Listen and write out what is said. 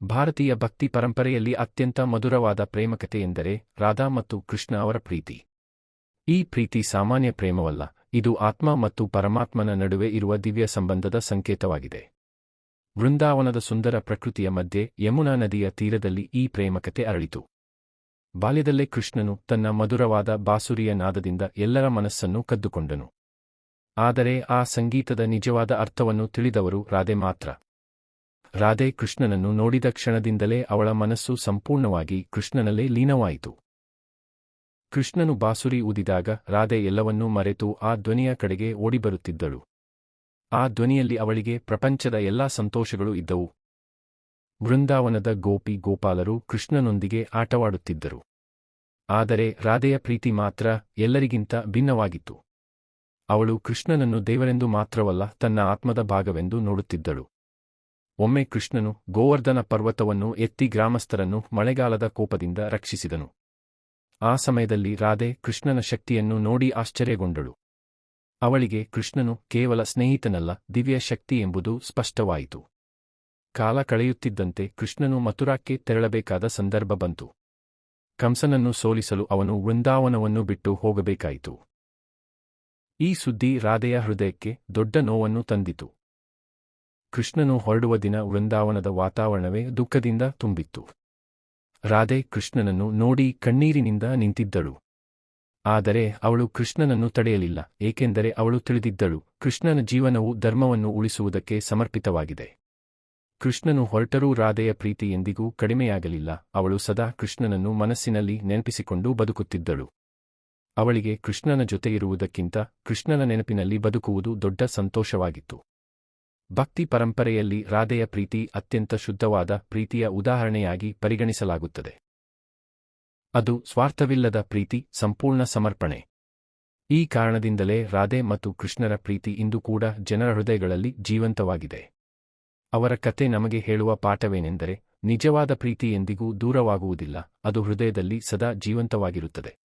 ಭಾರತೀಯ ಭಕ್ತಿ ಪರಂಪರೆಯಲ್ಲಿ ಅತ್ಯಂತ ಮಧುರವಾದ ಪ್ರೇಮಕತೆ ಎಂದರೆ ರಾಧಾ ಮತ್ತು ಕೃಷ್ಣ ಅವರ ಪ್ರೀತಿ. ಈ ಪ್ರೀತಿ ಸಾಮಾನ್ಯ ಪ್ರೇಮವಲ್ಲ, ಇದು ಆತ್ಮ ಮತ್ತು ಪರಮಾತ್ಮನ ನಡುವೆ ಇರುವ ದಿವ್ಯ ಸಂಬಂಧದ ಸಂಕೇತವಾಗಿದೆ. ವೃಂದಾವನದ ಸುಂದರ ಪ್ರಕೃತಿಯ ಮಧ್ಯೆ ಯಮುನಾ ನದಿಯ ತೀರದಲ್ಲಿ ಈ ಪ್ರೇಮಕತೆ ಅರಳಿತು. ಬಾಲ್ಯದಲ್ಲೇ ಕೃಷ್ಣನು ತನ್ನ ಮಧುರವಾದ ಬಾಸುರಿಯ ನಾದದಿಂದ ಎಲ್ಲರ ಮನಸ್ಸನ್ನು ಕದ್ದುಕೊಂಡನು. ಆದರೆ ಆ ಸಂಗೀತದ ನಿಜವಾದ ಅರ್ಥವನ್ನು ತಿಳಿದವರು ರಾಧೆ ಮಾತ್ರ. ರಾಧೆ ಕೃಷ್ಣನನ್ನು ನೋಡಿದ ಕ್ಷಣದಿಂದಲೇ ಅವಳ ಮನಸ್ಸು ಸಂಪೂರ್ಣವಾಗಿ ಕೃಷ್ಣನಲ್ಲೇ ಲೀನವಾಯಿತು. ಕೃಷ್ಣನು ಬಾಸುರಿ ಊದಿದಾಗ ರಾಧೆ ಎಲ್ಲವನ್ನೂ ಮರೆತು ಆ ಧ್ವನಿಯ ಕಡೆಗೆ ಓಡಿಬರುತ್ತಿದ್ದಳು. ಆ ಧ್ವನಿಯಲ್ಲಿ ಅವಳಿಗೆ ಪ್ರಪಂಚದ ಎಲ್ಲಾ ಸಂತೋಷಗಳು ಇದ್ದವು. ವೃಂದಾವನದ ಗೋಪಿ ಗೋಪಾಲರು ಕೃಷ್ಣನೊಂದಿಗೆ ಆಟವಾಡುತ್ತಿದ್ದರು. ಆದರೆ ರಾಧೆಯ ಪ್ರೀತಿ ಮಾತ್ರ ಎಲ್ಲರಿಗಿಂತ ಭಿನ್ನವಾಗಿತ್ತು. ಅವಳು ಕೃಷ್ಣನನ್ನು ದೇವರೆಂದು ಮಾತ್ರವಲ್ಲ, ತನ್ನ ಆತ್ಮದ ಭಾಗವೆಂದು ನೋಡುತ್ತಿದ್ದಳು. ಒಮ್ಮೆ ಕೃಷ್ಣನು ಗೋವರ್ಧನ ಪರ್ವತವನ್ನು ಎತ್ತಿ ಗ್ರಾಮಸ್ಥರನ್ನು ಮಳೆಗಾಲದ ಕೋಪದಿಂದ ರಕ್ಷಿಸಿದನು. ಆ ಸಮಯದಲ್ಲಿ ರಾಧೆ ಕೃಷ್ಣನ ಶಕ್ತಿಯನ್ನು ನೋಡಿ ಆಶ್ಚರ್ಯಗೊಂಡಳು. ಅವಳಿಗೆ ಕೃಷ್ಣನು ಕೇವಲ ಸ್ನೇಹಿತನಲ್ಲ, ದಿವ್ಯ ಶಕ್ತಿ ಎಂಬುದು ಸ್ಪಷ್ಟವಾಯಿತು. ಕಾಲ ಕಳೆಯುತ್ತಿದ್ದಂತೆ ಕೃಷ್ಣನು ಮಥುರಾಕ್ಕೆ ತೆರಳಬೇಕಾದ ಸಂದರ್ಭ ಬಂತು. ಕಂಸನನ್ನು ಸೋಲಿಸಲು ಅವನು ವೃಂದಾವನವನ್ನು ಬಿಟ್ಟು ಹೋಗಬೇಕಾಯಿತು. ಈ ಸುದ್ದಿ ರಾಧೆಯ ಹೃದಯಕ್ಕೆ ದೊಡ್ಡ ನೋವನ್ನು ತಂದಿತು. ಕೃಷ್ಣನು ಹೊರಡುವ ದಿನ ವೃಂದಾವನದ ವಾತಾವರಣವೇ ದುಃಖದಿಂದ ತುಂಬಿತ್ತು. ರಾಧೆ ಕೃಷ್ಣನನ್ನು ನೋಡಿ ಕಣ್ಣೀರಿನಿಂದ ನಿಂತಿದ್ದಳು. ಆದರೆ ಅವಳು ಕೃಷ್ಣನನ್ನು ತಡೆಯಲಿಲ್ಲ, ಏಕೆಂದರೆ ಅವಳು ತಿಳಿದಿದ್ದಳು, ಕೃಷ್ಣನ ಜೀವನವು ಧರ್ಮವನ್ನು ಉಳಿಸುವುದಕ್ಕೆ ಸಮರ್ಪಿತವಾಗಿದೆ. ಕೃಷ್ಣನು ಹೊರಟರೂ ರಾಧೆಯ ಪ್ರೀತಿ ಎಂದಿಗೂ ಕಡಿಮೆಯಾಗಲಿಲ್ಲ. ಅವಳು ಸದಾ ಕೃಷ್ಣನನ್ನು ಮನಸ್ಸಿನಲ್ಲಿ ನೆನಪಿಸಿಕೊಂಡು ಬದುಕುತ್ತಿದ್ದಳು. ಅವಳಿಗೆ ಕೃಷ್ಣನ ಜೊತೆ ಇರುವುದಕ್ಕಿಂತ ಕೃಷ್ಣನ ನೆನಪಿನಲ್ಲಿ ಬದುಕುವುದು ದೊಡ್ಡ ಸಂತೋಷವಾಗಿತ್ತು. ಭಕ್ತಿ ಪರಂಪರೆಯಲ್ಲಿ ರಾಧೆಯ ಪ್ರೀತಿ ಅತ್ಯಂತ ಶುದ್ಧವಾದ ಪ್ರೀತಿಯ ಉದಾಹರಣೆಯಾಗಿ ಪರಿಗಣಿಸಲಾಗುತ್ತದೆ. ಅದು ಸ್ವಾರ್ಥವಿಲ್ಲದ ಪ್ರೀತಿ, ಸಂಪೂರ್ಣ ಸಮರ್ಪಣೆ. ಈ ಕಾರಣದಿಂದಲೇ ರಾಧೆ ಮತ್ತು ಕೃಷ್ಣರ ಪ್ರೀತಿ ಇಂದು ಕೂಡ ಜನರ ಹೃದಯಗಳಲ್ಲಿ ಜೀವಂತವಾಗಿದೆ. ಅವರ ಕತೆ ನಮಗೆ ಹೇಳುವ ಪಾಠವೇನೆಂದರೆ, ನಿಜವಾದ ಪ್ರೀತಿ ಎಂದಿಗೂ ದೂರವಾಗುವುದಿಲ್ಲ, ಅದು ಹೃದಯದಲ್ಲಿ ಸದಾ ಜೀವಂತವಾಗಿರುತ್ತದೆ.